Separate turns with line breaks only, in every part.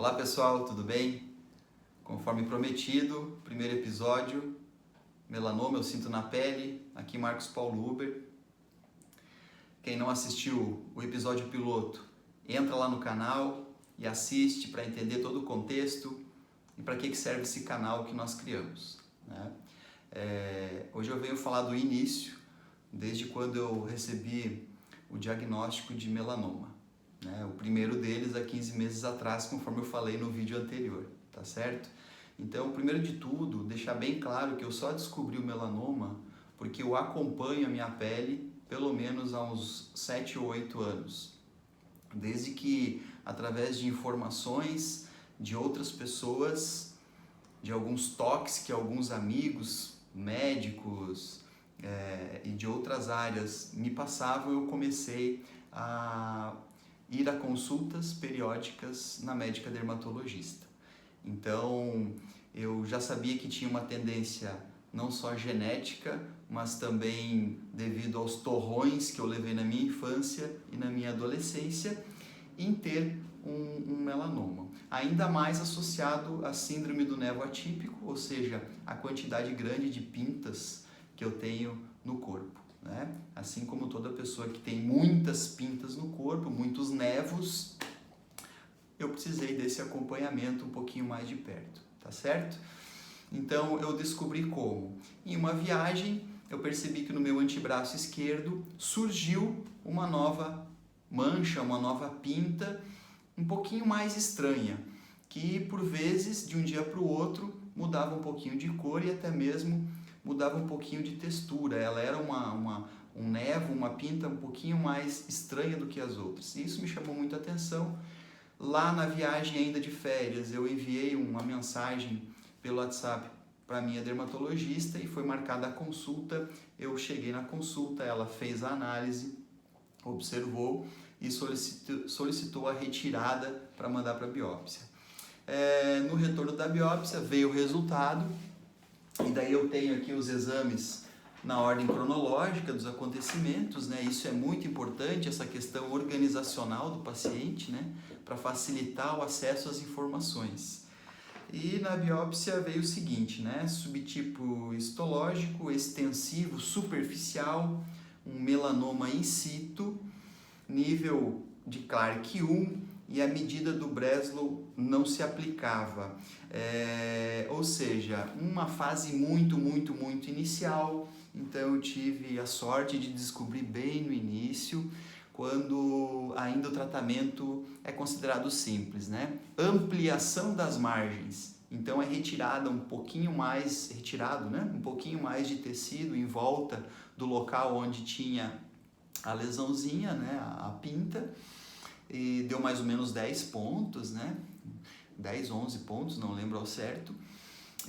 Olá pessoal, tudo bem? Conforme prometido, primeiro episódio, melanoma eu sinto na pele, aqui Marcos Paulo Uber. Quem não assistiu o episódio piloto, entra lá no canal e assiste para entender todo o contexto e para que serve esse canal que nós criamos, né? Hoje eu venho falar do início, desde quando eu recebi o diagnóstico de melanoma, né? O primeiro deles há 15 meses atrás, conforme eu falei no vídeo anterior, tá certo? Então, primeiro de tudo, deixar bem claro que eu só descobri o melanoma porque eu acompanho a minha pele pelo menos há uns 7 ou 8 anos. Desde que, através de informações de outras pessoas, de alguns toques que alguns amigos, médicos e de outras áreas me passavam, eu comecei a ir a consultas periódicas na médica dermatologista. Então, eu já sabia que tinha uma tendência não só genética, mas também devido aos torrões que eu levei na minha infância e na minha adolescência, em ter um melanoma. Ainda mais associado à síndrome do nevo atípico, ou seja, a quantidade grande de pintas que eu tenho no corpo, né? Assim como toda pessoa que tem muitas pintas no corpo, muitos nevos, eu precisei desse acompanhamento um pouquinho mais de perto, tá certo? Então eu descobri como. Em uma viagem, eu percebi que no meu antebraço esquerdo surgiu uma nova mancha, uma nova pinta, um pouquinho mais estranha, que por vezes, de um dia para o outro, mudava um pouquinho de cor e até mesmo mudava um pouquinho de textura. Ela era um nevo, uma pinta um pouquinho mais estranha do que as outras. E isso me chamou muita atenção. Lá na viagem ainda de férias, eu enviei uma mensagem pelo WhatsApp para minha dermatologista e foi marcada a consulta. Eu cheguei na consulta, ela fez a análise, observou e solicitou a retirada para mandar para a biópsia. No retorno da biópsia veio o resultado e daí eu tenho aqui os exames na ordem cronológica dos acontecimentos, né? Isso é muito importante, essa questão organizacional do paciente, né? Para facilitar o acesso às informações. E na biópsia veio o seguinte, né? Subtipo histológico, extensivo, superficial, um melanoma in situ, nível de Clark 1 e a medida do Breslow não se aplicava. Ou seja, uma fase muito inicial. Então eu tive a sorte de descobrir bem no início, quando ainda o tratamento é considerado simples, né? Ampliação das margens. Então é retirada um pouquinho mais, um pouquinho mais de tecido em volta do local onde tinha a lesãozinha, né? A pinta, e deu mais ou menos 10 pontos, né? 10, 11 pontos, não lembro ao certo.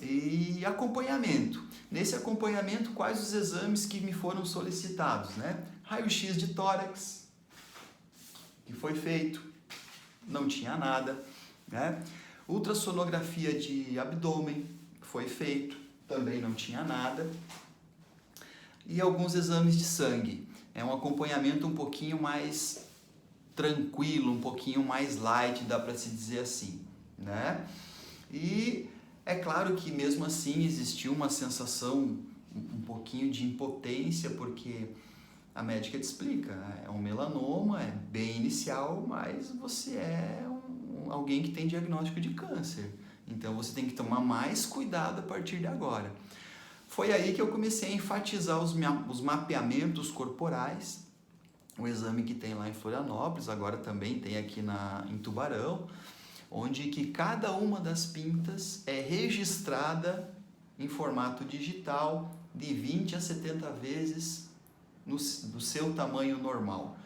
E acompanhamento. Nesse acompanhamento, quais os exames que me foram solicitados, né? Raio-x de tórax, que foi feito, não tinha nada, né? Ultrassonografia de abdômen, foi feito, também não tinha nada. E alguns exames de sangue. É um acompanhamento um pouquinho mais tranquilo, um pouquinho mais light, dá para se dizer assim, né? E é claro que mesmo assim existiu uma sensação um pouquinho de impotência, porque a médica te explica, é um melanoma, é bem inicial, mas você é alguém que tem diagnóstico de câncer. Então você tem que tomar mais cuidado a partir de agora. Foi aí que eu comecei a enfatizar os mapeamentos corporais, o exame que tem lá em Florianópolis, agora também tem aqui em Tubarão, onde que cada uma das pintas é registrada em formato digital de 20 a 70 vezes do seu tamanho normal,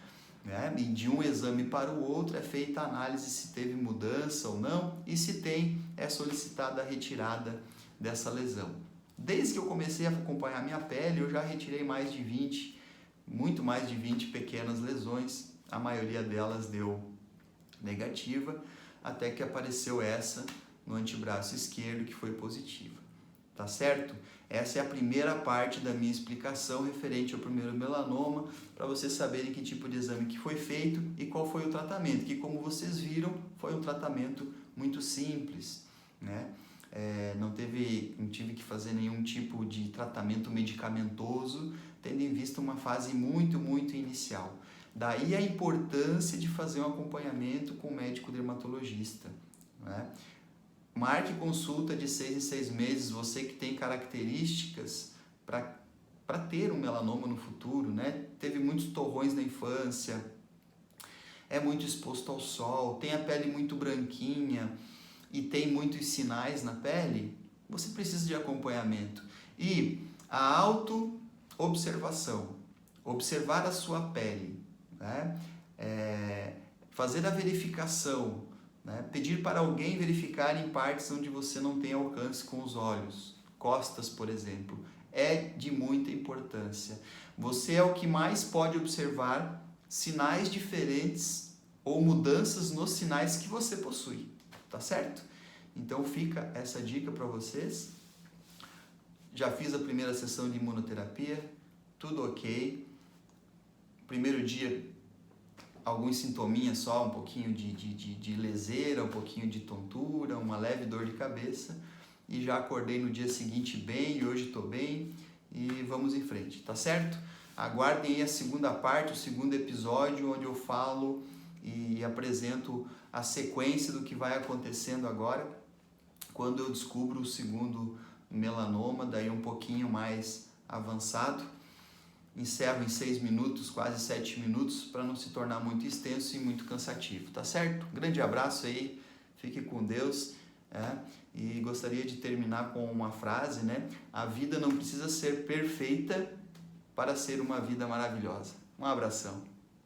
né? E de um exame para o outro é feita a análise se teve mudança ou não, e se tem, é solicitada a retirada dessa lesão. Desde que eu comecei a acompanhar minha pele, eu já retirei muito mais de 20 pequenas lesões, a maioria delas deu negativa, até que apareceu essa no antebraço esquerdo que foi positiva. tá certo? Essa é a primeira parte da minha explicação referente ao primeiro melanoma, para vocês saberem que tipo de exame que foi feito e qual foi o tratamento, que como vocês viram, foi um tratamento muito simples, né? Não tive que fazer nenhum tipo de tratamento medicamentoso, tendo em vista uma fase muito, muito inicial. Daí a importância de fazer um acompanhamento com o médico dermatologista, né? Marque consulta de 6 em 6 meses, você que tem características para ter um melanoma no futuro, né? Teve muitos torrões na infância, é muito exposto ao sol, tem a pele muito branquinha e tem muitos sinais na pele, você precisa de acompanhamento. E a auto-observação, observar a sua pele, né? Fazer a verificação, né? Pedir para alguém verificar em partes onde você não tem alcance com os olhos, costas, por exemplo, é de muita importância. Você é o que mais pode observar sinais diferentes ou mudanças nos sinais que você possui, tá certo? Então fica essa dica para vocês. Já fiz a primeira sessão de imunoterapia, tudo ok. Primeiro dia, alguns sintominhas só, um pouquinho de leseira, um pouquinho de tontura, uma leve dor de cabeça. E já acordei no dia seguinte bem, e hoje estou bem e vamos em frente, tá certo? Aguardem aí a segunda parte, o segundo episódio, onde eu falo e apresento a sequência do que vai acontecendo agora, quando eu descubro o segundo melanoma, daí um pouquinho mais avançado. Encerro em 6 minutos, quase 7 minutos, para não se tornar muito extenso e muito cansativo, tá certo? Grande abraço aí, fique com Deus, e gostaria de terminar com uma frase, né? A vida não precisa ser perfeita para ser uma vida maravilhosa. Um abração.